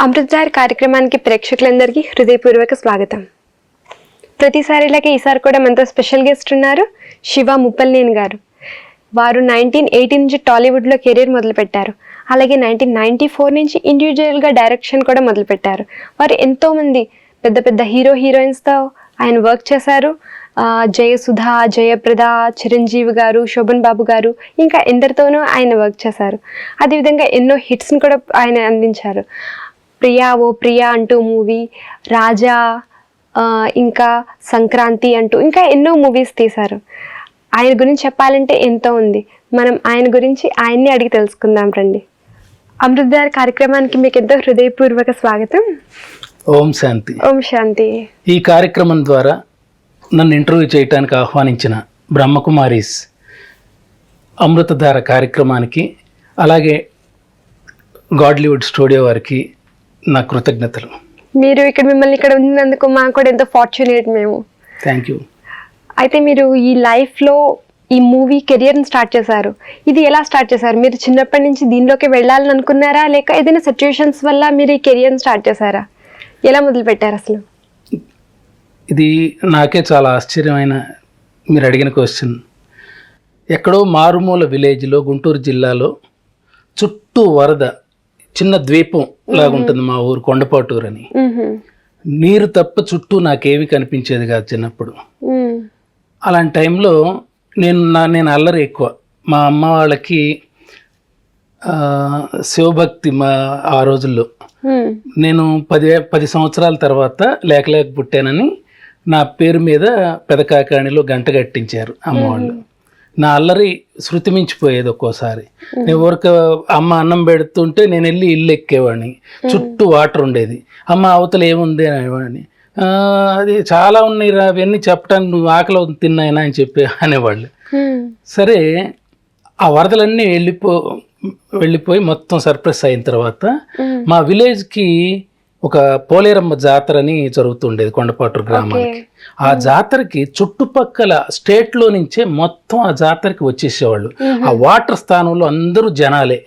అమృతధార కార్యక్రమానికి ప్రేక్షకులందరికీ హృదయపూర్వక స్వాగతం. ప్రతిసారిలాగే ఈసారి కూడా మనతో స్పెషల్ గెస్ట్ ఉన్నారు శివ ముప్పల్నేని గారు. వారు 1980 నుంచి టాలీవుడ్లో కెరీర్ మొదలుపెట్టారు. అలాగే 1994 నుంచి ఇండివిజువల్గా డైరెక్షన్ కూడా మొదలుపెట్టారు. వారు ఎంతోమంది పెద్ద పెద్ద హీరోయిన్స్తో ఆయన వర్క్ చేశారు. జయసుధ, జయప్రద, చిరంజీవి గారు, శోభన్ బాబు గారు, ఇంకా ఎందరితోనూ ఆయన వర్క్ చేశారు. అదేవిధంగా ఎన్నో హిట్స్ని కూడా ఆయన అందించారు. ప్రియా ఓ ప్రియా అంటూ మూవీ, రాజా, ఇంకా సంక్రాంతి అంటూ ఇంకా ఎన్నో మూవీస్ తీశారు. ఆయన గురించి చెప్పాలంటే ఎంతో ఉంది. మనం ఆయన గురించి ఆయన్ని అడిగి తెలుసుకుందాం రండి. అమృతధార కార్యక్రమానికి మీకు ఎంతో హృదయపూర్వక స్వాగతం. ఓం శాంతి. ఓం శాంతి. ఈ కార్యక్రమం ద్వారా నన్ను ఇంటర్వ్యూ చేయడానికి ఆహ్వానించిన బ్రహ్మకుమారీస్ అమృతధార కార్యక్రమానికి, అలాగే గాడ్లీవుడ్ స్టూడియో వారికి నా కృతజ్ఞతలు. మీరు మిమ్మల్ని ఇక్కడ ఉన్నందుకు మాకు కూడా ఎంతో ఫార్చునేట్ మేము. Thank you. అయితే మీరు ఈ లైఫ్లో ఈ మూవీ కెరియర్ని స్టార్ట్ చేశారు. ఇది ఎలా స్టార్ట్ చేశారు? మీరు చిన్నప్పటి నుంచి దీనిలోకి వెళ్ళాలని అనుకున్నారా, లేక ఏదైనా సిచ్యువేషన్స్ వల్ల మీరు ఈ కెరియర్ని స్టార్ట్ చేశారా? ఎలా మొదలుపెట్టారు అసలు? ఇది నాకే చాలా ఆశ్చర్యమైన మీరు అడిగిన క్వశ్చన్. ఎక్కడో మారుమూల విలేజ్లో, గుంటూరు జిల్లాలో, చుట్టూ వరద, చిన్న ద్వీపం లాగా ఉంటుంది మా ఊరు, కొండపాటూరు అని. నీరు తప్ప చుట్టూ నాకేమీ కనిపించేది కాదు చిన్నప్పుడు. అలాంటి టైంలో నేను అల్లరి ఎక్కువ. మా అమ్మ వాళ్ళకి శివభక్తి ఆ రోజుల్లో. నేను 10 సంవత్సరాల తర్వాత లేక పుట్టానని నా పేరు మీద పెదకాకాణిలో గంట కట్టించారు అమ్మవాళ్ళు. నా అల్లరి శృతి మించిపోయేది. ఒక్కోసారి నేను ఊరిక అమ్మ అన్నం పెడుతుంటే నేను వెళ్ళి ఇల్లు ఎక్కేవాడిని. చుట్టూ వాటర్ ఉండేది. అమ్మ అవతల ఏముంది అనేవాడిని. అది చాలా ఉన్నాయి రా, అవన్నీ చెప్పడానికి నువ్వు ఆకలి తిన్నాయినా అని చెప్పి అనేవాళ్ళు. సరే, ఆ వరదలన్నీ వెళ్ళిపోయి మొత్తం సర్ప్రెస్ అయిన తర్వాత మా విలేజ్కి ఒక పోలేరమ్మ జాతర అని జరుగుతుండేది కొండపాటూరు గ్రామానికి. ఆ జాతరకి చుట్టుపక్కల స్టేట్లో నుంచే మొత్తం ఆ జాతరకి వచ్చేసేవాళ్ళు. ఆ వాటర్ స్థానంలో అందరూ జనాలే,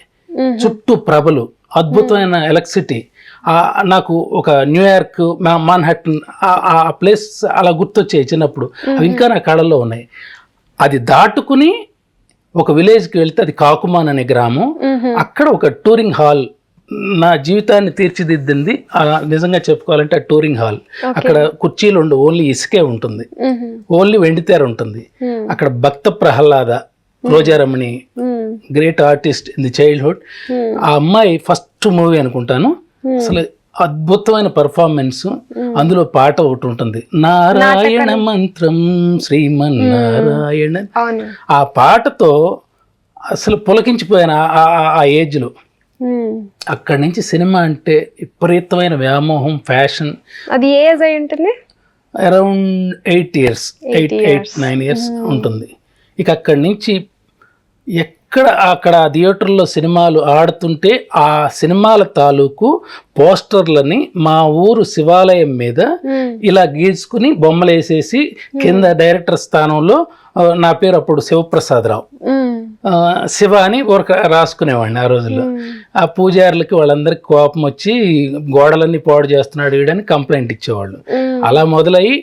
చుట్టూ ప్రభలు, అద్భుతమైన ఎలక్ట్రిసిటీ. నాకు ఒక న్యూయార్క్, మాన్హాటన్ ఆ ప్లేస్ అలా గుర్తొచ్చాయి చిన్నప్పుడు. అవి ఇంకా నా కళల్లో ఉన్నాయి. అది దాటుకుని ఒక విలేజ్కి వెళ్తే అది కాకుమాన్ అనే గ్రామం. అక్కడ ఒక టూరింగ్ హాల్ నా జీవితాన్ని తీర్చిదిద్దింది. నిజంగా చెప్పుకోవాలంటే ఆ టూరింగ్ హాల్. అక్కడ కుర్చీలు ఉండవు, ఓన్లీ ఇసుకే ఉంటుంది, ఓన్లీ వెండితేర ఉంటుంది. అక్కడ Bhakta Prahlada, Rojaramani, great artist in the childhood. ఆ అమ్మాయి ఫస్ట్ మూవీ అనుకుంటాను. అసలు అద్భుతమైన పర్ఫార్మెన్స్. అందులో పాట ఒకటి ఉంటుంది, నారాయణ మంత్రం శ్రీమన్నారాయణ. ఆ పాటతో అసలు పులకించిపోయాను ఆ ఏజ్లో. అక్కడి నుంచి సినిమా అంటే విపరీతమైన వ్యామోహం, ఫ్యాషన్. అది ఏ ఏజ్ అయి ఉంటుంది? అరౌండ్ 8 years, 9 years ఉంటుంది. ఇక అక్కడి నుంచి అక్కడ థియేటర్లో సినిమాలు ఆడుతుంటే ఆ సినిమాల తాలూకు పోస్టర్లని మా ఊరు శివాలయం మీద ఇలా గీసుకుని బొమ్మలు వేసేసి కింద డైరెక్టర్ స్థానంలో నా పేరు అప్పుడు శివప్రసాదరావు, శివ అని రాసుకునేవాడిని ఆ రోజుల్లో. ఆ పూజారులకి వాళ్ళందరికీ కోపం వచ్చి గోడలన్నీ పాడు చేస్తున్నాడు వీడని కంప్లైంట్ ఇచ్చేవాళ్ళు. అలా మొదలయ్యి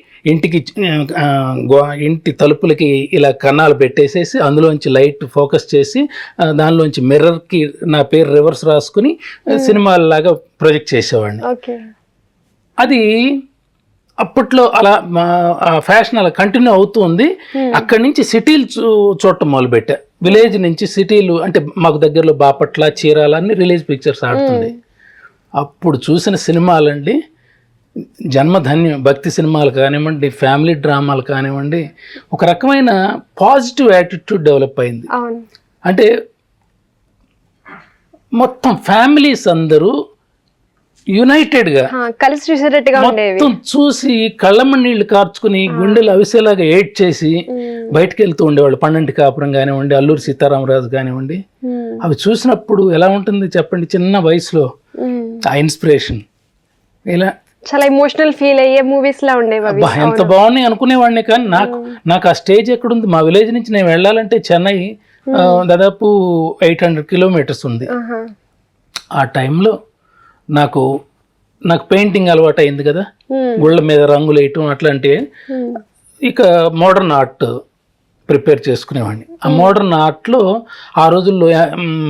ఇంటి తలుపులకి ఇలా కన్నాలు పెట్టేసేసి అందులోంచి లైట్ ఫోకస్ చేసి దానిలోంచి మిర్రర్కి నా పేరు రివర్స్ రాసుకుని సినిమాలాగా ప్రొజెక్ట్ చేసేవాడిని. అది అప్పట్లో అలా ఫ్యాషన్ అలా కంటిన్యూ అవుతూ ఉంది. అక్కడి నుంచి సిటీలు చూడటం మొదలుపెట్టా. విలేజ్ నుంచి సిటీలు అంటే మాకు దగ్గరలో బాపట్ల, చీరాల అన్ని రిలీజ్ పిక్చర్స్ ఆడుతుంది. అప్పుడు చూసిన సినిమాలండి జన్మధన్యం. భక్తి సినిమాలు కానివ్వండి, ఫ్యామిలీ డ్రామాలు కానివ్వండి, ఒక రకమైన పాజిటివ్ యాటిట్యూడ్ డెవలప్ అయింది. అంటే మొత్తం ఫ్యామిలీస్ అందరూ యునైటెడ్గా కలిసి చూసేటట్టుగా మొత్తం చూసి కళ్ళమ్మ నీళ్లు కార్చుకుని గుండెలు అవిసేలాగా ఏడ్ చేసి బయటకు వెళ్తూ ఉండేవాళ్ళు. పండంటి కాపురం కానివ్వండి, అల్లూరి సీతారామరాజు కానివ్వండి. అవి చూసినప్పుడు ఎలా ఉంటుంది చెప్పండి, చిన్న వయసులో ఆ ఇన్స్పిరేషన్ ఇలా చాలా ఎమోషనల్ ఫీల్ అయ్యే మూవీస్ లా ఉండేవి. ఎంత బాగున్నాయి అనుకునేవాడిని. కానీ నాకు ఆ స్టేజ్ ఎక్కడుంది? మా విలేజ్ నుంచి నేను వెళ్ళాలంటే చెన్నై దాదాపు 800 kilometers ఉంది. ఆ టైంలో నాకు నాకు పెయింటింగ్ అలవాటు అయింది కదా, గుళ్ళ మీద రంగులు వేయటం అట్లాంటివి. ఇక మోడర్న్ ఆర్ట్ ప్రిపేర్ చేసుకునేవాడిని. ఆ మోడర్న్ ఆర్ట్లో ఆ రోజుల్లో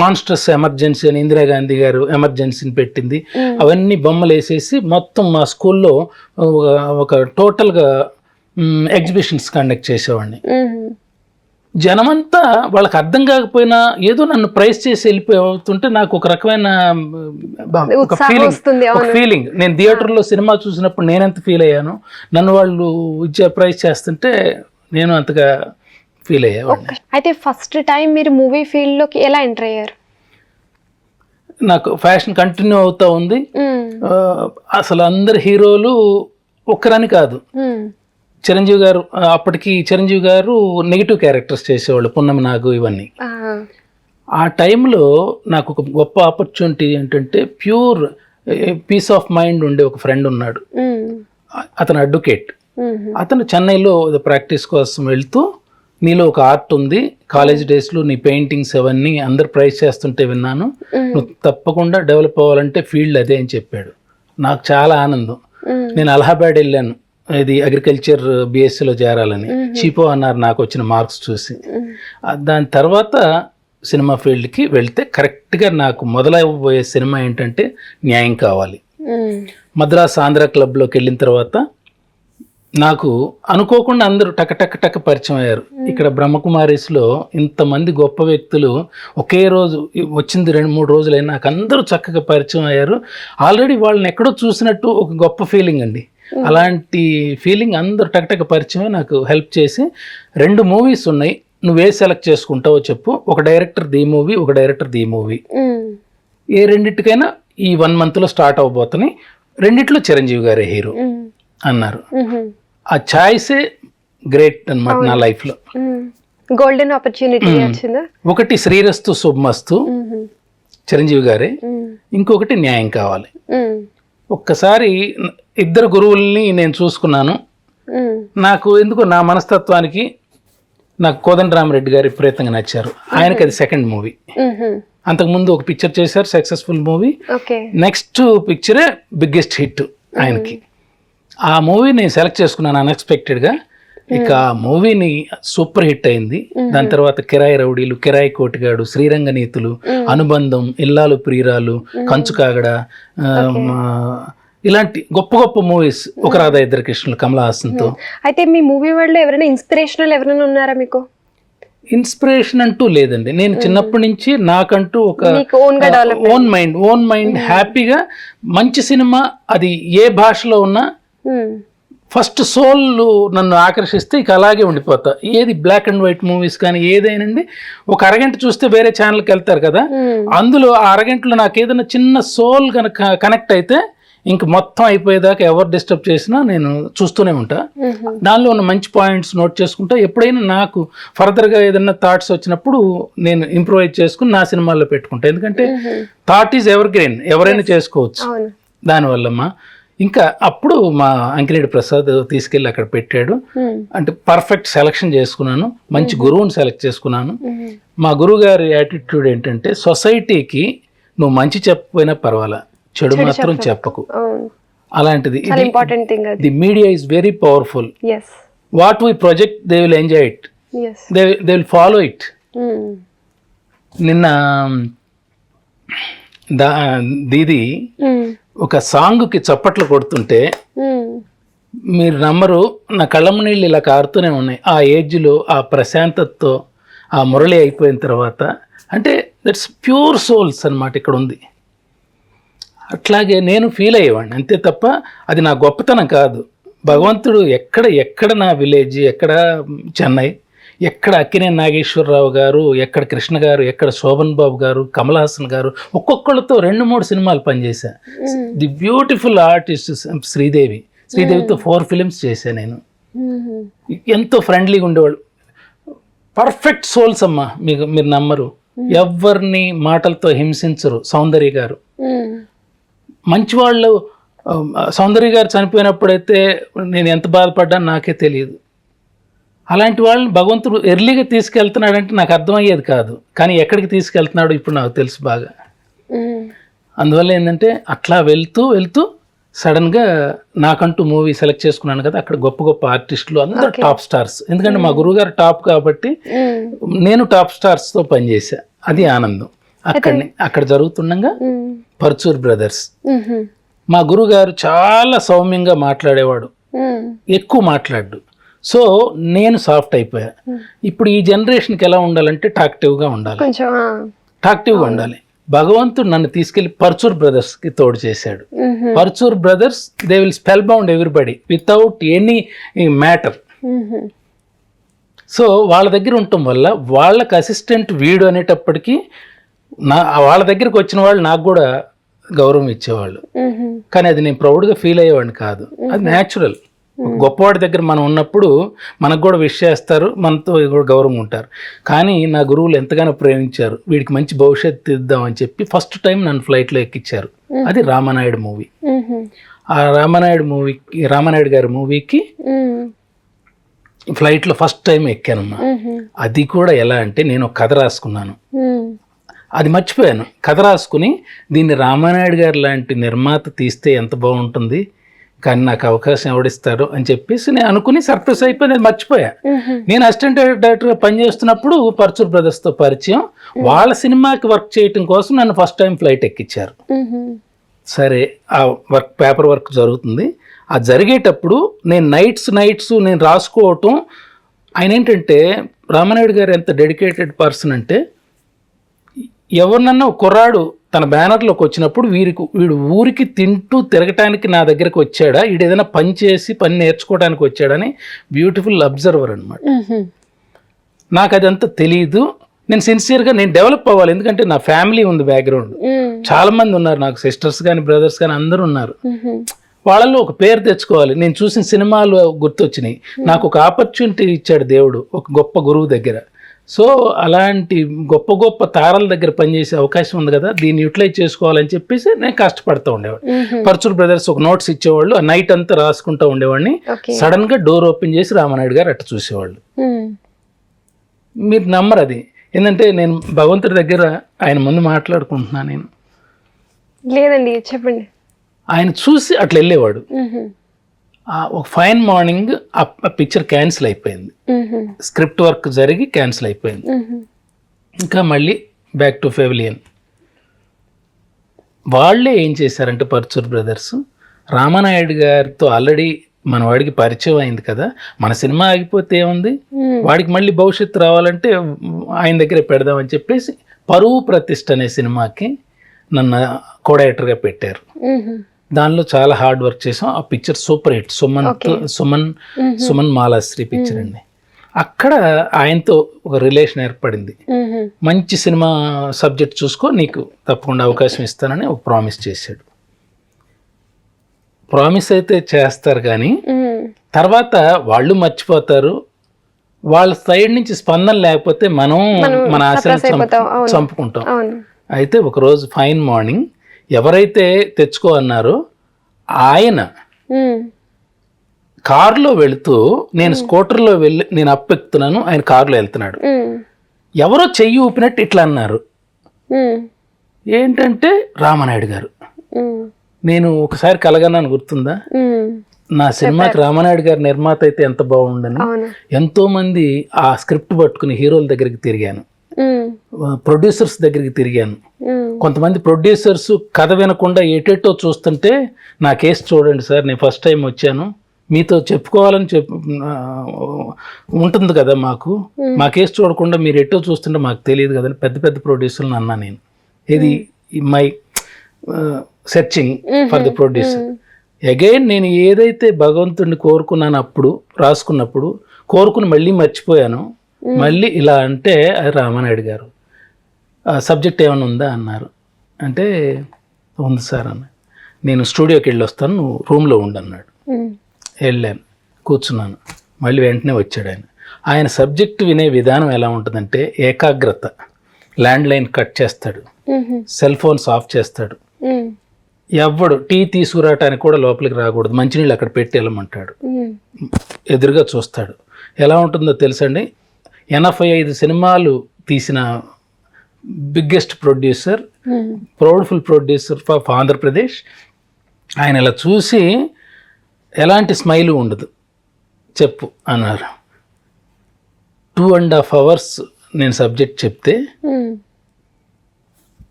మాన్స్టర్స్ ఎమర్జెన్సీ అని ఇందిరాగాంధీ గారు ఎమర్జెన్సీని పెట్టింది. అవన్నీ బొమ్మలు వేసేసి మొత్తం మా స్కూల్లో ఒక టోటల్గా ఎగ్జిబిషన్స్ కండక్ట్ చేసేవాడిని. జనమంతా వాళ్ళకి అర్థం కాకపోయినా ఏదో నన్ను ప్రైజ్ చేసి వెళ్ళిపోతుంటే నాకు ఒక రకమైన ఫీలింగ్. నేను థియేటర్లో సినిమా చూసినప్పుడు నేనెంత ఫీల్ అయ్యాను, నన్ను వాళ్ళు ప్రైజ్ చేస్తుంటే నేను అంతగా ఫీల్ అయ్యేవాడిని. అయితే ఫస్ట్ టైం మీరు మూవీ ఫీల్డ్లోకి ఎలా ఎంటర్ అయ్యారు? నాకు ఫ్యాషన్ కంటిన్యూ అవుతా ఉంది. అసలు అందరు హీరోలు ఒక్కరని కాదు. చిరంజీవి గారు, అప్పటికి చిరంజీవి గారు నెగిటివ్ క్యారెక్టర్స్ చేసేవాళ్ళు, పున్నమి నాగు ఇవన్నీ. ఆ టైంలో నాకు ఒక గొప్ప ఆపర్చునిటీ ఏంటంటే ప్యూర్ పీస్ ఆఫ్ మైండ్ ఉండే ఒక ఫ్రెండ్ ఉన్నాడు. అతను అడ్వకేట్. అతను చెన్నైలో ప్రాక్టీస్ కోసం వెళ్తూ, నీలో ఒక ఆర్ట్ ఉంది, కాలేజ్ డేస్లో నీ పెయింటింగ్స్ అవన్నీ అందరు ప్రైజ్ చేస్తుంటే విన్నాను, నువ్వు తప్పకుండా డెవలప్ అవ్వాలంటే ఫీల్డ్ అదే అని చెప్పాడు. నాకు చాలా ఆనందం. నేను అలహాబాద్ వెళ్ళాను, ఇది అగ్రికల్చర్ బిఎస్సిలో చేరాలని. చీపో అన్నారు నాకు వచ్చిన మార్క్స్ చూసి. దాని తర్వాత సినిమా ఫీల్డ్కి వెళ్తే కరెక్ట్గా నాకు మొదలైపోయే సినిమా ఏంటంటే న్యాయం కావాలి. మద్రాస్ ఆంధ్ర క్లబ్లోకి వెళ్ళిన తర్వాత నాకు అనుకోకుండా అందరూ టక పరిచయం అయ్యారు. ఇక్కడ బ్రహ్మకుమారీస్లో ఇంతమంది గొప్ప వ్యక్తులు ఒకే రోజు వచ్చింది 2-3 రోజులైనా నాకు అందరూ చక్కగా పరిచయం అయ్యారు. ఆల్రెడీ వాళ్ళని ఎక్కడో చూసినట్టు ఒక గొప్ప ఫీలింగ్ అండి. అలాంటి ఫీలింగ్ అందరూ టక పరిచయమే నాకు హెల్ప్ చేసి 2 మూవీస్ ఉన్నాయి, నువ్వే సెలెక్ట్ చేసుకుంటావో చెప్పు, ఒక డైరెక్టర్ ది మూవీ, ఒక డైరెక్టర్ ది మూవీ, ఏ రెండిటికైనా ఈ 1 monthలో స్టార్ట్ అవబోతున్నాయి, రెండిట్లో చిరంజీవి గారే హీరో అన్నారు. ఆ ఛాయిసే గ్రేట్ అన్నమాట నా లైఫ్లో. గోల్డెన్ ఆపర్చునిటీ వచ్చిందా? ఒకటి శ్రీరస్తు శుభమస్తు చిరంజీవి గారే, ఇంకొకటి న్యాయం కావాలి. ఒక్కసారి 2 గురువుల్ని నేను చూసుకున్నాను. నాకు ఎందుకో నా మనస్తత్వానికి నాకు కోదండరామరెడ్డి గారు విపరీతంగా నచ్చారు. ఆయనకి అది 2nd మూవీ. అంతకుముందు ఒక పిక్చర్ చేశారు, సక్సెస్ఫుల్ మూవీ. నెక్స్ట్ పిక్చరే బిగ్గెస్ట్ హిట్ ఆయనకి. ఆ మూవీ నేను సెలెక్ట్ చేసుకున్నాను అన్ఎక్స్పెక్టెడ్గా. ఇక ఆ మూవీని సూపర్ హిట్ అయింది. దాని తర్వాత కిరాయి రౌడీలు, కిరాయి కోటిగాడు, శ్రీరంగ నీతులు, అనుబంధం, ఇల్లాలు ప్రియురాలు, కంచు కాగడ, ఇలాంటి గొప్ప గొప్ప మూవీస్. ఒక రాధా ఇద్దరు కృష్ణులు కమల్ హాసన్తో. అయితే మీ మూవీ వరల్డ్లో ఎవరైనా ఇన్స్పిరేషనల్ ఎవరైనా ఉన్నారా మీకు? ఇన్స్పిరేషన్ అంటూ లేదండి. నేను చిన్నప్పటి నుంచి నాకంటూ ఒక ఓన్ మైండ్ హ్యాపీగా మంచి సినిమా అది ఏ భాషలో ఉన్నా ఫస్ట్ సోల్ నన్ను ఆకర్షిస్తే ఇక అలాగే ఉండిపోతా. ఏది బ్లాక్ అండ్ వైట్ మూవీస్ కానీ ఏదైనండి, ఒక అరగంట చూస్తే వేరే ఛానల్కి వెళ్తారు కదా, అందులో ఆ అరగంటలో నాకు ఏదైనా చిన్న సోల్ కనుక కనెక్ట్ అయితే ఇంక మొత్తం అయిపోయేదాకా ఎవరు డిస్టర్బ్ చేసినా నేను చూస్తూనే ఉంటా. దానిలో ఉన్న మంచి పాయింట్స్ నోట్ చేసుకుంటా. ఎప్పుడైనా నాకు ఫర్దర్గా ఏదైనా థాట్స్ వచ్చినప్పుడు నేను ఇంప్రూవైజ్ చేసుకుని నా సినిమాల్లో పెట్టుకుంటా. ఎందుకంటే థాట్ ఈజ్ ఎవర్ గ్రీన్, ఎవరైనా చేసుకోవచ్చు. దానివల్లమ్మా ఇంకా అప్పుడు మా అంకిరెడ్డి ప్రసాద్ తీసుకెళ్ళి అక్కడ పెట్టాడు. అంటే పర్ఫెక్ట్ సెలక్షన్ చేసుకున్నాను, మంచి గురువుని సెలెక్ట్ చేసుకున్నాను. మా గురువు గారి యాటిట్యూడ్ ఏంటంటే, సొసైటీకి నువ్వు మంచి చెప్పకపోయినా పర్వాలా, చెడు మాత్రం చెప్పకు. అలాంటిది the media is very powerful. What we project they will enjoy it, they will follow it. నిన్న దీది ఒక సాంగ్కి చప్పట్లు కొడుతుంటే మీరు నమ్మరు, నా కళ్ళం నీళ్ళు ఇలా కారుతూనే ఉన్నాయి. ఆ ఏజ్లో ఆ ప్రశాంతతతో ఆ మురళి అయిపోయిన తర్వాత, అంటే దట్స్ ప్యూర్ సోల్స్ అన్నమాట ఇక్కడ ఉంది. అట్లాగే నేను ఫీల్ అయ్యేవాడిని అంతే తప్ప అది నా గొప్పతనం కాదు. భగవంతుడు ఎక్కడ నా విలేజ్, ఎక్కడ చెన్నై, ఎక్కడ అక్కినేని నాగేశ్వరరావు గారు, ఎక్కడ కృష్ణ గారు, ఎక్కడ శోభన్ బాబు గారు, కమల్ హాసన్ గారు, ఒక్కొక్కళ్ళతో 2-3 సినిమాలు పనిచేశా. ది బ్యూటిఫుల్ ఆర్టిస్ట్ శ్రీదేవితో 4 ఫిలిమ్స్ చేశా నేను. ఎంతో ఫ్రెండ్లీగా ఉండేవాళ్ళు, పర్ఫెక్ట్ సోల్స్ అమ్మా. మీరు నమ్మరు, ఎవరిని మాటలతో హింసించరు. సౌందర్య గారు మంచివాళ్ళు. సౌందర్య గారు చనిపోయినప్పుడైతే నేను ఎంత బాధపడ్డా నాకే తెలియదు. అలాంటి వాళ్ళని భగవంతుడు ఎర్లీగా తీసుకెళ్తున్నాడంటే నాకు అర్థమయ్యేది కాదు, కానీ ఎక్కడికి తీసుకెళ్తున్నాడు ఇప్పుడు నాకు తెలుసు బాగా. అందువల్ల ఏంటంటే అట్లా వెళ్తూ సడన్గా నాకంటూ మూవీ సెలెక్ట్ చేసుకున్నాను కదా, అక్కడ గొప్ప గొప్ప ఆర్టిస్టులు అందరూ టాప్ స్టార్స్. ఎందుకంటే మా గురువుగారు టాప్ కాబట్టి నేను టాప్ స్టార్స్తో పనిచేసా. అది ఆనందం. అక్కడ జరుగుతుండగా పర్చూర్ బ్రదర్స్, మా గురుగారు చాలా సౌమ్యంగా మాట్లాడేవాడు, ఎక్కువ మాట్లాడు. సో నేను సాఫ్ట్ అయిపోయా. ఇప్పుడు ఈ జనరేషన్కి ఎలా ఉండాలంటే టాక్టివ్గా ఉండాలి, టాక్టివ్గా ఉండాలి. భగవంతుడు నన్ను తీసుకెళ్లి పర్చూర్ బ్రదర్స్ కి తోడు చేశాడు. Parchur brothers they will spell bound everybody without any matter. So వాళ్ళ దగ్గర ఉండటం వల్ల వాళ్ళకి అసిస్టెంట్ వీడు అనేటప్పటికీ వాళ్ళ దగ్గరికి వచ్చిన వాళ్ళు నాకు కూడా గౌరవం ఇచ్చేవాళ్ళు. కానీ అది నేను ప్రౌడ్గా ఫీల్ అయ్యేవాడిని కాదు, అది న్యాచురల్. గొప్పవాడి దగ్గర మనం ఉన్నప్పుడు మనకు కూడా విష్ చేస్తారు, మనతో కూడా గౌరవం ఉంటారు. కానీ నా గురువులు ఎంతగానో ప్రేమించారు, వీడికి మంచి భవిష్యత్తు ఇద్దామని చెప్పి ఫస్ట్ టైం నన్ను ఫ్లైట్లో ఎక్కించారు. అది రామానాయుడు మూవీ. ఆ రామానాయుడు గారి మూవీకి ఫ్లైట్లో ఫస్ట్ టైం ఎక్కానమ్మా. అది కూడా ఎలా అంటే నేను ఒక కథ రాసుకున్నాను, అది మర్చిపోయాను. కథ రాసుకుని దీన్ని రామానాయుడు గారు లాంటి నిర్మాత తీస్తే ఎంత బాగుంటుంది, కానీ నాకు అవకాశం ఎవడిస్తారు అని చెప్పేసి నేను అనుకుని సర్ప్రైజ్ అయిపోయి నేను మర్చిపోయా. నేను అసిస్టెంట్ డైరెక్టర్గా పనిచేస్తున్నప్పుడు పర్చూర్ బ్రదర్స్తో పరిచయం, వాళ్ళ సినిమాకి వర్క్ చేయటం కోసం నన్ను ఫస్ట్ టైం ఫ్లైట్ ఎక్కించారు. సరే ఆ పేపర్ వర్క్ జరుగుతుంది. ఆ జరిగేటప్పుడు నేను నైట్స్ నేను రాసుకోవటం. ఆయన ఏంటంటే రామానాయుడు గారు ఎంత డెడికేటెడ్ పర్సన్ అంటే, ఎవరినన్నా కుర్రాడు తన బ్యానర్లోకి వచ్చినప్పుడు వీడు ఊరికి తింటూ తిరగటానికి నా దగ్గరకు వచ్చాడా, వీడు ఏదైనా పని చేసి పని నేర్చుకోవడానికి వచ్చాడని బ్యూటిఫుల్ అబ్జర్వర్ అనమాట. నాకు అదంతా తెలియదు. నేను సిన్సియర్గా నేను డెవలప్ అవ్వాలి, ఎందుకంటే నా ఫ్యామిలీ ఉంది, బ్యాక్గ్రౌండ్ చాలా మంది ఉన్నారు, నాకు సిస్టర్స్ కానీ బ్రదర్స్ కానీ అందరూ ఉన్నారు. వాళ్ళల్లో ఒక పేరు తెచ్చుకోవాలి. నేను చూసిన సినిమాలు గుర్తొచ్చినాయి, నాకు ఒక ఆపర్చునిటీ ఇచ్చాడు దేవుడు ఒక గొప్ప గురువు దగ్గర. సో అలాంటి గొప్ప గొప్ప తారల దగ్గర పనిచేసే అవకాశం ఉంది కదా, దీన్ని యూటిలైజ్ చేసుకోవాలని చెప్పేసి నేను కష్టపడుతూ ఉండేవాడిని. పర్చూర్ బ్రదర్స్ ఒక నోట్స్ ఇచ్చేవాళ్ళు, ఆ నైట్ అంతా రాసుకుంటూ ఉండేవాడిని. సడన్ గా డోర్ ఓపెన్ చేసి రామానాయుడు గారు అట్ట చూసేవాళ్ళు. మీరు నమ్మరు అది. ఏంటంటే నేను భగవంతుడి దగ్గర ఆయన ముందు మాట్లాడుకుంటున్నాను, నేను లేదండి చెప్పండి, ఆయన చూసి అట్లా వెళ్ళేవాడు. ఒక ఫైన్ మార్నింగ్ ఆ పిక్చర్ క్యాన్సిల్ అయిపోయింది, స్క్రిప్ట్ వర్క్ జరిగి క్యాన్సిల్ అయిపోయింది. ఇంకా మళ్ళీ బ్యాక్ టు పెవిలియన్. వాళ్ళే ఏం చేశారంటే పర్చూర్ బ్రదర్స్, రామానాయుడు గారితో ఆల్రెడీ మన వాడికి పరిచయం అయింది కదా, మన సినిమా ఆగిపోతే ఏముంది, వాడికి మళ్ళీ భవిష్యత్తు రావాలంటే ఆయన దగ్గరే పెడదామని చెప్పేసి పరువు ప్రతిష్ఠ అనే సినిమాకి నన్ను కో-డైరెక్టర్గా పెట్టారు. దానిలో చాలా హార్డ్ వర్క్ చేసాం. ఆ picture super hit, Suman Malashri picture అండి. అక్కడ ఆయనతో ఒక రిలేషన్ ఏర్పడింది. మంచి సినిమా సబ్జెక్ట్ చూసుకో, నీకు తప్పకుండా అవకాశం ఇస్తానని ఒక ప్రామిస్ చేశాడు. ప్రామిస్ అయితే చేస్తారు కానీ తర్వాత వాళ్ళు మర్చిపోతారు. వాళ్ళ సైడ్ నుంచి స్పందన లేకపోతే మనం మన ఆశను చంపుకుంటాం. అయితే ఒకరోజు ఫైన్ మార్నింగ్ ఎవరైతే తెచ్చుకో అన్నారో ఆయన కారులో వెళుతూ, నేను స్కూటర్లో వెళ్ళి నేను అప్పెక్కుతున్నాను, ఆయన కారులో వెళ్తున్నాడు. ఎవరో చెయ్యి ఊపినట్టు ఇట్లా అన్నారు. ఏంటంటే రామానాయుడు గారు. నేను ఒకసారి కలగన్నాను, గుర్తుందా? నా సినిమాకి రామానాయుడు గారు నిర్మాత అయితే ఎంత బాగుండని ఎంతో మంది ఆ స్క్రిప్ట్ పట్టుకుని హీరోల దగ్గరికి తిరిగాను, ప్రొడ్యూసర్స్ దగ్గరికి తిరిగాను. కొంతమంది ప్రొడ్యూసర్స్ కథ వినకుండా ఏటేటో చూస్తుంటే నా కేసు చూడండి సార్, నేను ఫస్ట్ టైం వచ్చాను, మీతో చెప్పుకోవాలని ఉంటుంది కదా మాకు, మా కేసు చూడకుండా మీరు ఎటో చూస్తుంటే మాకు తెలియదు కదని పెద్ద పెద్ద ప్రొడ్యూసర్లు అన్నా నేను. ఇది my searching for the producer. Again నేను ఏదైతే భగవంతుడిని కోరుకున్నాను అప్పుడు రాసుకున్నప్పుడు కోరుకుని మళ్ళీ మర్చిపోయాను. మళ్ళీ ఇలా అంటే అది రామానాయుడు గారు సబ్జెక్ట్ ఏమైనా ఉందా అన్నారు. అంటే ఉంది సార్ అన్న, నేను స్టూడియోకి వెళ్ళి వస్తాను, నువ్వు రూమ్లో ఉండు అన్నాడు. వెళ్ళాను, కూర్చున్నాను. మళ్ళీ వెంటనే వచ్చాడు ఆయన. ఆయన సబ్జెక్ట్ వినే విధానం ఎలా ఉంటుందంటే ఏకాగ్రత. ల్యాండ్ లైన్ కట్ చేస్తాడు, సెల్ ఫోన్స్ ఆఫ్ చేస్తాడు, ఎవడు టీ తీసుకురావటానికి కూడా లోపలికి రాకూడదు, మంచినీళ్ళు అక్కడ పెట్టి వెళ్ళమంటాడు, ఎదురుగా చూస్తాడు. ఎలా ఉంటుందో తెలుసండి, 85 సినిమాలు తీసిన biggest producer, proudful producer of Andhra Pradesh. ఆయన ఇలా చూసి ఎలాంటి స్మైలు ఉండదు. చెప్పు అన్నారు. 2.5 hours నేను సబ్జెక్ట్ చెప్తే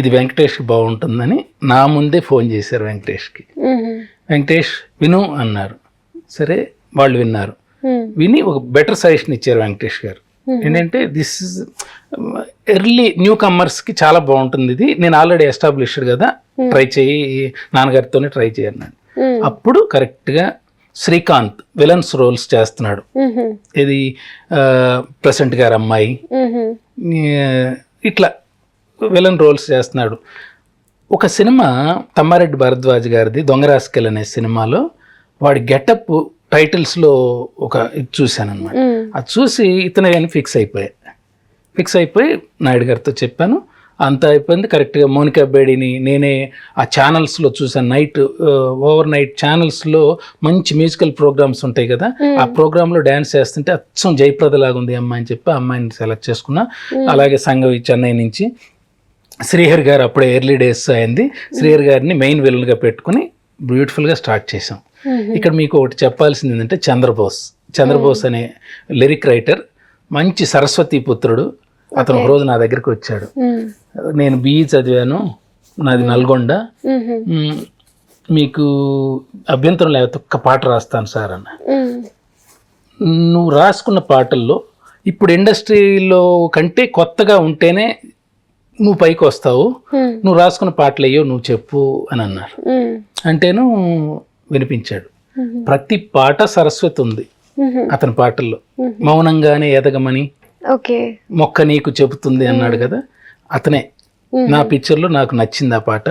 ఇది వెంకటేష్కి బాగుంటుందని నా ముందే ఫోన్ చేశారు వెంకటేష్కి. వెంకటేష్ విను అన్నారు. సరే వాళ్ళు విన్నారు. విని ఒక బెటర్ సజెషన్ ఇచ్చారు వెంకటేష్ గారు. ఏంటంటే దిస్ ఇస్ ఎర్లీ న్యూ కమర్స్కి చాలా బాగుంటుంది ఇది, నేను ఆల్రెడీ ఎస్టాబ్లిష్డ్ కదా, ట్రై చేయి, నాన్నగారితోనే ట్రై చేయన్నాడు. అప్పుడు కరెక్ట్గా శ్రీకాంత్ విలన్స్ రోల్స్ చేస్తున్నాడు. ఇది ప్రెసెంట్ గారి అమ్మాయి, ఇట్లా విలన్ రోల్స్ చేస్తున్నాడు. ఒక సినిమా తమ్మారెడ్డి భరద్వాజ్ గారిది దొంగరాస్కెల్ అనే సినిమాలో వాడి గెటప్ టైటిల్స్లో ఒక ఇది చూశాను అనమాట. అది చూసి ఇతనే కానీ ఫిక్స్ అయిపోయి నాయుడు గారితో చెప్పాను. అంతా అయిపోయింది. కరెక్ట్గా మోనికా బేడిని నేనే ఆ ఛానల్స్లో చూసాను. ఓవర్ నైట్ ఛానల్స్లో మంచి మ్యూజికల్ ప్రోగ్రామ్స్ ఉంటాయి కదా, ఆ ప్రోగ్రాంలో డ్యాన్స్ చేస్తుంటే అచ్చం జయప్రద లాగా ఉంది అమ్మాయి అని చెప్పి అమ్మాయిని సెలెక్ట్ చేసుకున్నా. అలాగే సంగవి చెన్నై నుంచి శ్రీహరి గారు అప్పుడే ఎర్లీ డేస్ అయింది. శ్రీహరి గారిని మెయిన్ విలన్గా పెట్టుకుని బ్యూటిఫుల్గా స్టార్ట్ చేసాం. ఇక్కడ మీకు ఒకటి చెప్పాల్సింది ఏంటంటే చంద్రబోస్ అనే లిరిక్ రైటర్, మంచి సరస్వతి పుత్రుడు. అతను ఒక రోజు నా దగ్గరికి వచ్చాడు. నేను BE చదివాను, నాది నల్గొండ, మీకు అభ్యంతరం లేకపోతే ఒక్క పాట రాస్తాను సార్ అన్న. నువ్వు రాసుకున్న పాటల్లో ఇప్పుడు ఇండస్ట్రీలో కంటే కొత్తగా ఉంటేనే నువ్వు పైకి వస్తావు, నువ్వు రాసుకున్న పాటలు అయ్యో నువ్వు చెప్పు అని అన్నారు. అంటేను వినిపించాడు. ప్రతి పాట సరస్వతి ఉంది అతని పాటల్లో. మౌనంగానే ఎదగమని, మొక్క నీకు చెబుతుంది అన్నాడు కదా, అతనే. నా పిక్చర్లో నాకు నచ్చింది ఆ పాట.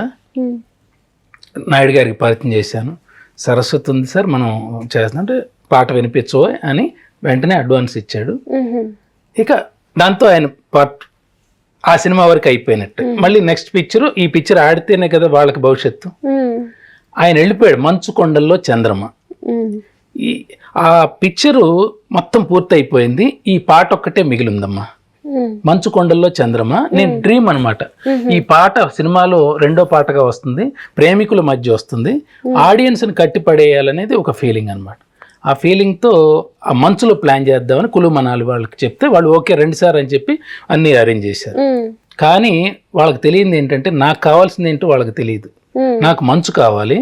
నాయుడు గారికి పరిచయం చేశాను. సరస్వతి ఉంది సార్, మనం చేస్తాం అంటే పాట వినిపించో అని వెంటనే అడ్వాన్స్ ఇచ్చాడు. ఇక దాంతో ఆయన పార్ట్ ఆ సినిమా వరకు అయిపోయినట్టు. మళ్ళీ నెక్స్ట్ పిక్చరు, ఈ పిక్చర్ ఆడితేనే కదా వాళ్ళకి భవిష్యత్తు. ఆయన వెళ్ళిపోయాడు. మంచు కొండల్లో చంద్రమ. ఆ పిక్చరు మొత్తం పూర్తి అయిపోయింది. ఈ పాట ఒక్కటే మిగిలిందమ్మా, మంచు కొండల్లో చంద్రమ. నేను డ్రీమ్ అనమాట. ఈ పాట సినిమాలో రెండో పాటగా వస్తుంది, ప్రేమికుల మధ్య వస్తుంది, ఆడియన్స్ని కట్టిపడేయాలనేది ఒక ఫీలింగ్ అనమాట. ఆ ఫీలింగ్తో ఆ మంచులో ప్లాన్ చేద్దామని కులు మనాలి వాళ్ళకి చెప్తే వాళ్ళు ఓకే రండి సార్ అని చెప్పి అన్నీ అరేంజ్ చేశారు. కానీ వాళ్ళకి తెలియంది ఏంటంటే నాకు కావాల్సింది ఏంటో వాళ్ళకి తెలియదు. నాకు మంచు కావాలి,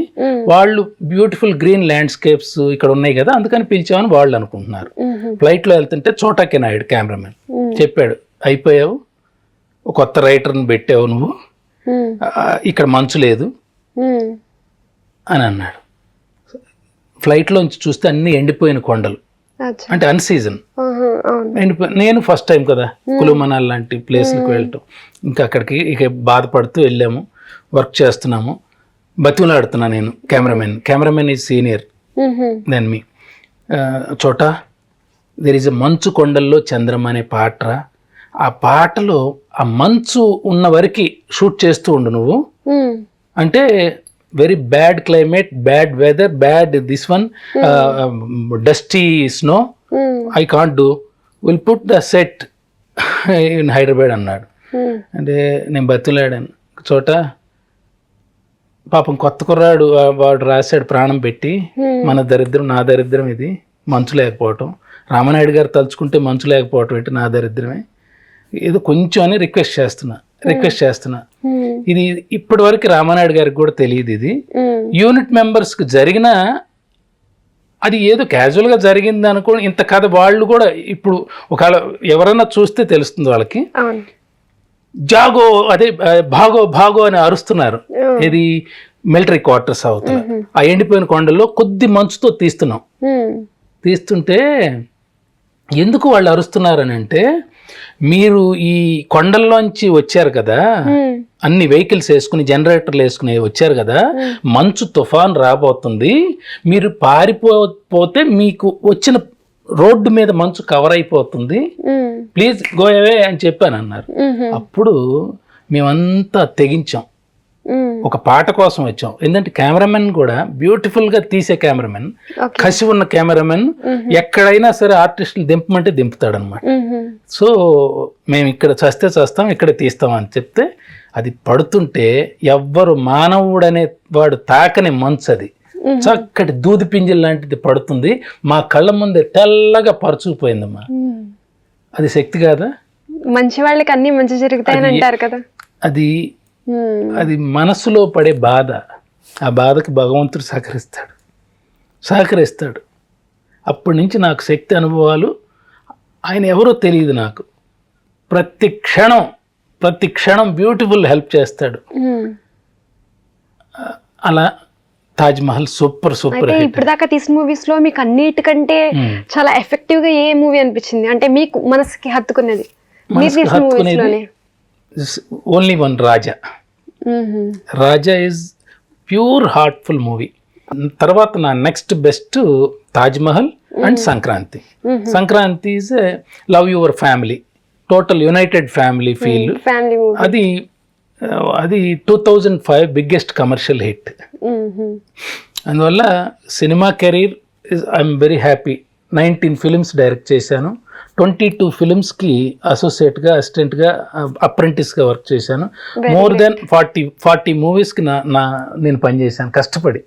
వాళ్ళు బ్యూటిఫుల్ గ్రీన్ ల్యాండ్స్కేప్స్ ఇక్కడ ఉన్నాయి కదా అందుకని పిలిచామని వాళ్ళు అనుకుంటున్నారు. ఫ్లైట్లో వెళ్తుంటే చోటాకే నాయుడు కెమెరామెన్ చెప్పాడు, అయిపోయావు, కొత్త రైటర్ని పెట్టావు నువ్వు, ఇక్కడ మంచు లేదు అని అన్నాడు. ఫ్లైట్లోంచి చూస్తే అన్ని ఎండిపోయిన కొండలు, అంటే అన్సీజన్ ఎండిపోయి. నేను ఫస్ట్ టైం కదా కులు మనాలి లాంటి ప్లేస్లకు వెళ్ళటం. ఇంకా అక్కడికి ఇక బాధపడుతూ వెళ్ళాము, వర్క్ చేస్తున్నాము. బతిమలాడుతున్నా నేను కెమెరామెన్ ఈజ్ సీనియర్ దెన్ మీ. చోటా దెర్ ఈజ్ ఎ మంచు కొండల్లో చంద్రమ అనే పాట. ఆ పాటలో ఆ మంచు ఉన్న వరకు షూట్ చేస్తూ ఉండు నువ్వు, అంటే very bad climate, bad weather, bad this one, dusty snow, I can't do, will put the set in Hyderabad అన్నాడు. అంటే నేను బతిలాడాను. చోట పాపం కొత్త కుర్రాడు, వాడు రాశాడు ప్రాణం పెట్టి, మన దరిద్రం నా దరిద్రం ఇది, మంచు లేకపోవటం. రామనాయుడు గారు తలుచుకుంటే మంచు లేకపోవటం ఏంటి, నా దరిద్రమే, ఏదో కొంచెం అని రిక్వెస్ట్ చేస్తున్నా. ఇది ఇప్పటి వరకు రామనాయుడు గారికి కూడా తెలియదు. ఇది యూనిట్ మెంబర్స్కి జరిగిన, అది ఏదో క్యాజువల్గా జరిగింది అనుకో. ఇంత కథ వాళ్ళు కూడా ఇప్పుడు ఒకవేళ ఎవరైనా చూస్తే తెలుస్తుంది వాళ్ళకి. జాగో, అదే భాగో భాగో అని అరుస్తున్నారు. ఇది మిలిటరీ క్వార్టర్స్ అవుతుంది. ఆ ఎండిపోయిన కొండల్లో కొద్ది మంచుతో తీస్తుంటే ఎందుకు వాళ్ళు అరుస్తున్నారని అంటే, మీరు ఈ కొండల్లోంచి వచ్చారు కదా, అన్ని వెహికల్స్ వేసుకుని జనరేటర్లు వేసుకుని వచ్చారు కదా, మంచు తుఫాన్ రాబోతుంది, మీరు పారిపోతే మీకు వచ్చిన రోడ్డు మీద మంచు కవర్ అయిపోతుంది, ప్లీజ్ గో అవే అని చెప్పాను అన్నారు. అప్పుడు మేమంతా తెగించాం, ఒక పాట కోసం వచ్చాం. ఎందుకంటే కెమెరామెన్ కూడా బ్యూటిఫుల్గా తీసే కెమెరామెన్, కసి ఉన్న కెమెరామెన్, ఎక్కడైనా సరే ఆర్టిస్టులు దింపమంటే దింపుతాడు అనమాట. సో మేము ఇక్కడ చేస్తాం, ఇక్కడే తీస్తాం అని చెప్తే అది పడుతుంటే ఎవ్వరు మానవుడనే వాడు తాకని మంచు అది చక్కటి దూది పింజల్ లాంటిది పడుతుంది, మా కళ్ళ ముందే తెల్లగా పరుచుకుపోయిందమ్మా. అది శక్తి కాదా? మంచి వాళ్ళకి అన్ని మంచి జరుగుతాయని అంటారు కదా. అది అది మనసులో పడే బాధ, ఆ బాధకు భగవంతుడు సహకరిస్తాడు. అప్పటి నుంచి నాకు శక్తి అనుభవాలు, ఆయన ఎవరో తెలియదు నాకు, ప్రతి క్షణం బ్యూటిఫుల్ హెల్ప్ చేస్తాడు. అలా తాజ్మహల్ సూపర్ హిట్. ఇప్పటిదాకా తీసిన మూవీస్ లో మీకు అన్నిటికంటే చాలా ఎఫెక్టివ్ గా ఏ మూవీ అనిపించింది, అంటే మీకు మనసుకి హత్తుకున్నది? Only one, Raja is pure heartful movie. తర్వాత నా next best Taj Mahal and Sankranti is love your family, total united family feel. అది 2005 బిగ్గెస్ట్ కమర్షియల్ హిట్. అందువల్ల cinema career I am very happy. 19 films direct చేశాను, 22 ఫిలిమ్స్కి అసోసియేట్గా, అసిస్టెంట్గా, అప్రెంటిస్గా వర్క్ చేశాను. మోర్ దెన్ 40 మూవీస్కి నేను పనిచేశాను కష్టపడి.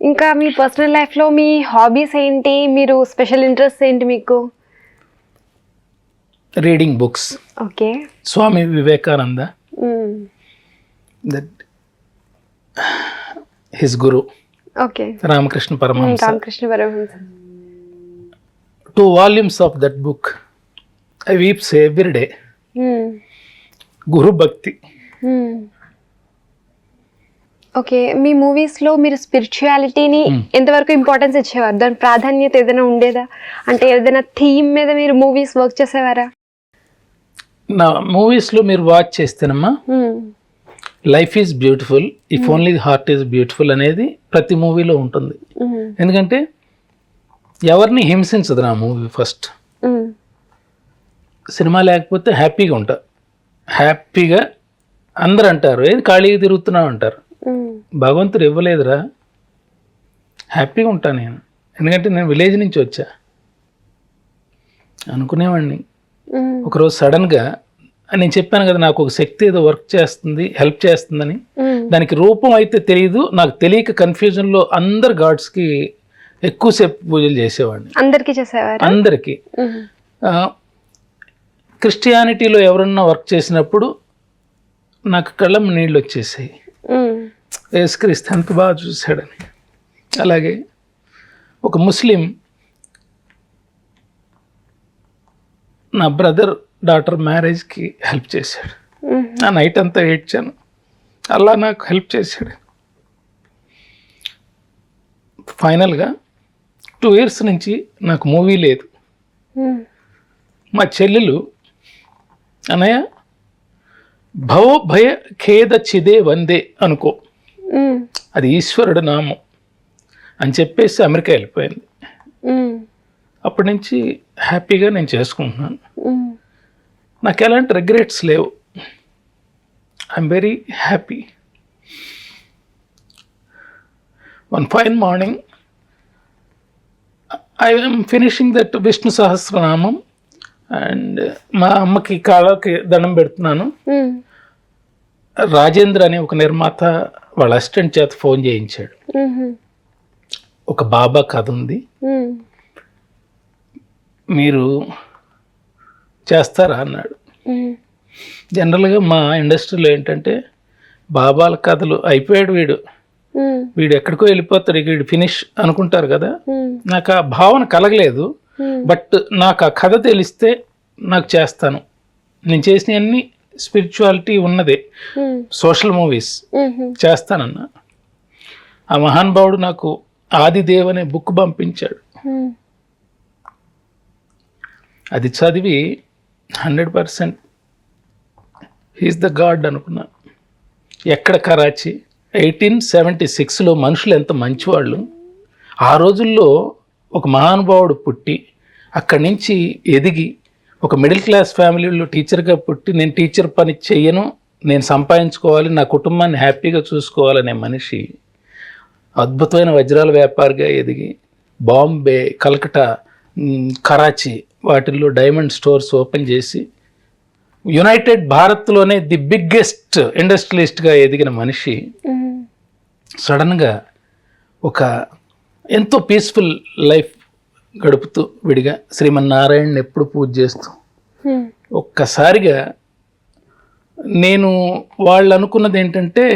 ఇంకా మీ పర్సనల్ లైఫ్లో మీ హాబీస్ ఏంటి, మీరు స్పెషల్ ఇంట్రెస్ట్ ఏంటి మీకు? Reading books. Okay. Swami Vivekananda, that his guru. Okay. Ramakrishna Paramahamsa. 2 volumes of that book. I weep every day. గురు భక్తి. ఓకే. మీ మూవీస్లో మీరు స్పిరిచువాలిటీని ఎంతవరకు ఇంపార్టెన్స్ ఇచ్చేవారు? దాని ప్రాధాన్యత ఏదైనా ఉండేదా? అంటే ఏదైనా థీమ్ మీద మీరు మూవీస్ వర్క్ చేసేవారా? నా మూవీస్లో మీరు వాచ్ చేస్తేనమ్మా, life is beautiful if only the heart is beautiful అనేది ప్రతి మూవీలో ఉంటుంది. ఎందుకంటే ఎవరిని హింసించదు నా మూవీ. ఫస్ట్ సినిమా లేకపోతే హ్యాపీగా ఉంటా, హ్యాపీగా అందరు అంటారు ఏది ఖాళీగా తిరుగుతున్నావు అంటారు. భగవంతుడు ఇవ్వలేదురా, హ్యాపీగా ఉంటాను నేను. ఎందుకంటే నేను విలేజ్ నుంచి వచ్చా అనుకునేవాడిని. ఒకరోజు సడన్గా నేను చెప్పాను కదా, నాకు ఒక శక్తి ఏదో వర్క్ చేస్తుంది, హెల్ప్ చేస్తుందని. దానికి రూపం అయితే తెలియదు నాకు. తెలియక కన్ఫ్యూజన్లో అందరు గాడ్స్కి ఎక్కువసేపు పూజలు చేసేవాడిని. అందరికీ. క్రిస్టియానిటీలో ఎవరన్నా వర్క్ చేసినప్పుడు నాకు కళ్ళం నీళ్ళు వచ్చేసాయి, యేసుక్రీస్తు ఎంత బాగా చూశాడని. అలాగే ఒక ముస్లిం నా బ్రదర్ డాటర్ మ్యారేజ్కి హెల్ప్ చేశాడు. నా నైట్ అంతా ఏడ్చాను, అలా నాకు హెల్ప్ చేశాడు. ఫైనల్గా 2 years నుంచి నాకు మూవీ లేదు. మా చెల్లెలు అన్నయ్య భవ భయ ఖేద చిదే వందే అనుకో, అది ఈశ్వరుడు నామం అని చెప్పేసి అమెరికా వెళ్ళిపోయింది. అప్పటి నుంచి హ్యాపీగా నేను చేసుకుంటున్నాను. నాకు ఎలాంటి రిగ్రెట్స్ లేవు. I'm very happy. One fine morning I am finishing that Vishnu Sahasranamam and మా అమ్మకి కాళ్ళకి దండం పెడుతున్నాను. రాజేంద్ర అనే ఒక నిర్మాత వాళ్ళ అసిస్టెంట్ చేత ఫోన్ చేయించాడు. ఒక బాబా కథ ఉంది, మీరు చేస్తారా అన్నాడు. జనరల్గా మా ఇండస్ట్రీలో ఏంటంటే బాబాల కథలు అయిపోయాడు, వీడు ఎక్కడికో వెళ్ళిపోతాడు, వీడు ఫినిష్ అనుకుంటారు కదా. నాకు ఆ భావన కలగలేదు. బట్ నాకు ఆ కథ తెలిస్తే నాకు చేస్తాను. నేను చేసినవన్నీ స్పిరిచువాలిటీ ఉన్నదే, సోషల్ మూవీస్ చేస్తానన్నా. ఆ మహానుభావుడు నాకు ఆదిదేవ్ అనే బుక్ పంపించాడు. అది చదివి 100% హీస్ ద గాడ్ అనుకున్నా. ఎక్కడ కరాచీ 1876లో మనుషులు ఎంత మంచివాళ్ళు. ఆ రోజుల్లో ఒక మహానుభావుడు పుట్టి అక్కడి నుంచి ఎదిగి ఒక మిడిల్ క్లాస్ ఫ్యామిలీలో టీచర్గా పుట్టి, నేను టీచర్ పని చెయ్యను, నేను సంపాదించుకోవాలి, నా కుటుంబాన్ని హ్యాపీగా చూసుకోవాలనే మనిషి అద్భుతమైన వజ్రాల వ్యాపారిగా ఎదిగి బాంబే, కలకటా, కరాచీ వాటిల్లో డైమండ్ స్టోర్స్ ఓపెన్ చేసి యునైటెడ్ భారత్లోనే ది బిగ్గెస్ట్ ఇండస్ట్రియలిస్ట్గా ఎదిగిన మనిషి సడన్గా ఒక ఎంతో పీస్ఫుల్ లైఫ్ గడుపుతూ విడిగా శ్రీమన్నారాయణని ఎప్పుడు పూజ చేస్తూ ఒక్కసారిగా నేను వాళ్ళు అనుకున్నది ఏంటంటే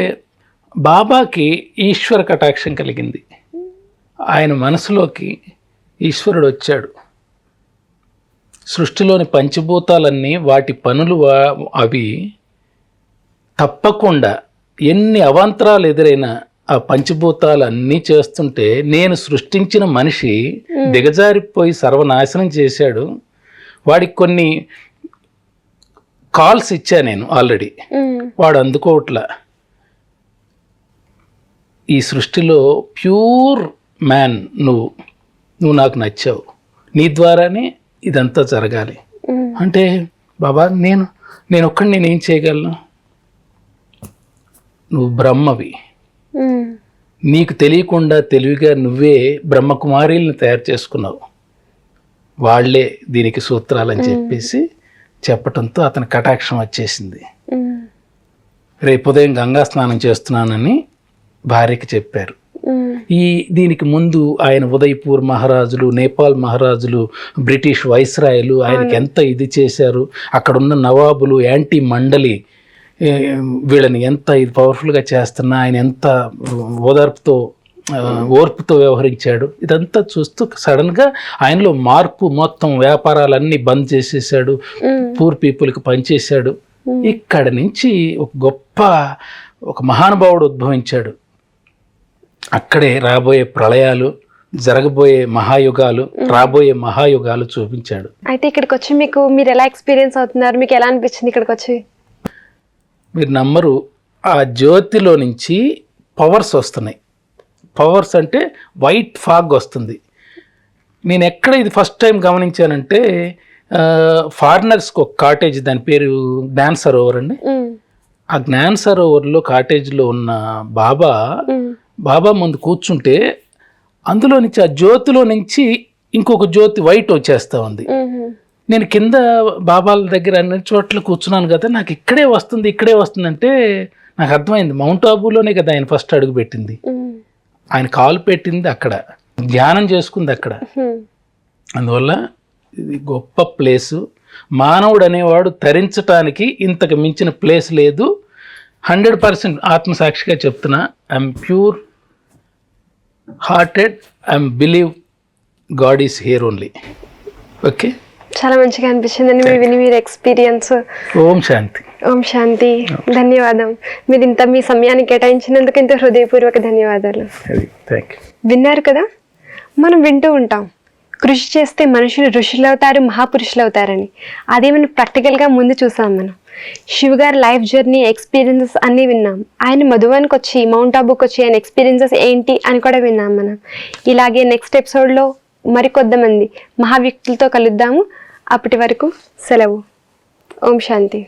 బాబాకి ఈశ్వర కటాక్షం కలిగింది. ఆయన మనసులోకి ఈశ్వరుడు వచ్చాడు. సృష్టిలోని పంచభూతాలన్నీ వాటి పనులు అవి తప్పకుండా ఎన్ని అవాంతరాలు ఎదురైనా ఆ పంచభూతాలన్నీ చేస్తుంటే నేను సృష్టించిన మనిషి దిగజారిపోయి సర్వనాశనం చేశాడు. వాడికి కొన్ని కాల్స్ ఇచ్చా నేను ఆల్రెడీ, వాడు అందుకోవట్లా. ఈ సృష్టిలో ప్యూర్ మ్యాన్ నువ్వు నాకు నచ్చావు, నీ ద్వారానే ఇదంతా జరగాలి అంటే బాబా నేను ఒక్కడిని నేనేం చేయగలను? నువ్వు బ్రహ్మవి, నీకు తెలియకుండా తెలివిగా నువ్వే బ్రహ్మకుమారీలను తయారు చేసుకున్నావు, వాళ్లే దీనికి సూత్రాలని చెప్పేసి చెప్పటంతో అతని కటాక్షం వచ్చేసింది. రేపు ఉదయం గంగా స్నానం చేస్తున్నానని భార్యకి చెప్పారు. దీనికి ముందు ఆయన ఉదయ్పూర్ మహారాజులు, నేపాల్ మహారాజులు, బ్రిటిష్ వైస్రాయలు ఆయనకి ఎంత ఇది చేశారు, అక్కడున్న నవాబులు, యాంటీ మండలి వీళ్ళని ఎంత ఇది పవర్ఫుల్గా చేస్తున్నా ఆయన ఎంత ఓర్పుతో వ్యవహరించాడు. ఇదంతా చూస్తూ సడన్గా ఆయనలో మార్పు, మొత్తం వ్యాపారాలన్నీ బంద్ చేసేసాడు, పూర్ పీపుల్కి పనిచేశాడు. ఇక్కడ నుంచి ఒక మహానుభావుడు ఉద్భవించాడు. అక్కడే రాబోయే ప్రళయాలు, జరగబోయే మహాయుగాలు, రాబోయే మహాయుగాలు చూపించాడు. అయితే ఇక్కడికి వచ్చి మీరు ఎలా ఎక్స్పీరియన్స్ అవుతున్నారు? మీకు ఎలా అనిపించింది ఇక్కడికి వచ్చి? మీరు నమ్మరు, ఆ జ్యోతిలో నుంచి పవర్స్ వస్తున్నాయి. పవర్స్ అంటే వైట్ ఫాగ్ వస్తుంది. నేను ఎక్కడ ఇది ఫస్ట్ టైం గమనించానంటే ఫారినర్స్కి ఒక కాటేజ్, దాని పేరు జ్ఞాన్ సరోవర్ అండి. ఆ జ్ఞాన్ సరోవర్లో కాటేజ్లో ఉన్న బాబా ముందు కూర్చుంటే అందులో నుంచి, ఆ జ్యోతిలో నుంచి ఇంకొక జ్యోతి వైట్ వచ్చేస్తూ ఉంది. నేను కింద బాబాల దగ్గర అన్ని చోట్ల కూర్చున్నాను కదా, నాకు ఇక్కడే వస్తుంది అంటే నాకు అర్థమైంది, మౌంట్ ఆబూలోనే కదా ఆయన ఫస్ట్ అడుగు పెట్టింది. ఆయన కాలు పెట్టింది అక్కడ, ధ్యానం చేసుకుంది అక్కడ. అందువల్ల ఇది గొప్ప ప్లేసు. మానవుడు అనేవాడు తరించటానికి ఇంతకు మించిన ప్లేస్ లేదు. 100% ఆత్మసాక్షిగా చెప్తున్నా. I'm pure hearted, I'm believe God is here only. Okay, చాలా మంచిగా అనిపించిందండి మీరు ఎక్స్పీరియన్స్. ఓం శాంతి. ఓం శాంతి. ధన్యవాదం. మీరు మీ సమయాన్ని కేటాయించినందుకు ఇంత హృదయపూర్వక ధన్యవాదాలు. విన్నారు కదా, మనం వింటూ ఉంటాం, కృషి చేస్తే మనుషులు ఋషులు అవుతారు, మహాపురుషులు అవుతారని. అదే మనం ప్రాక్టికల్గా ముందు చూసాం. మనం శివగారి లైఫ్ జర్నీ, ఎక్స్పీరియన్సెస్ అన్నీ విన్నాం. ఆయన మధువానికి వచ్చి, మౌంట్ ఆబూకి వచ్చి ఆయన ఎక్స్పీరియన్సెస్ ఏంటి అని కూడా విన్నాం మనం. ఇలాగే నెక్స్ట్ ఎపిసోడ్లో మరికొద్దిమంది మహా వ్యక్తులతో కలుద్దాము. అప్పటి వరకు సెలవు. ఓం శాంతి.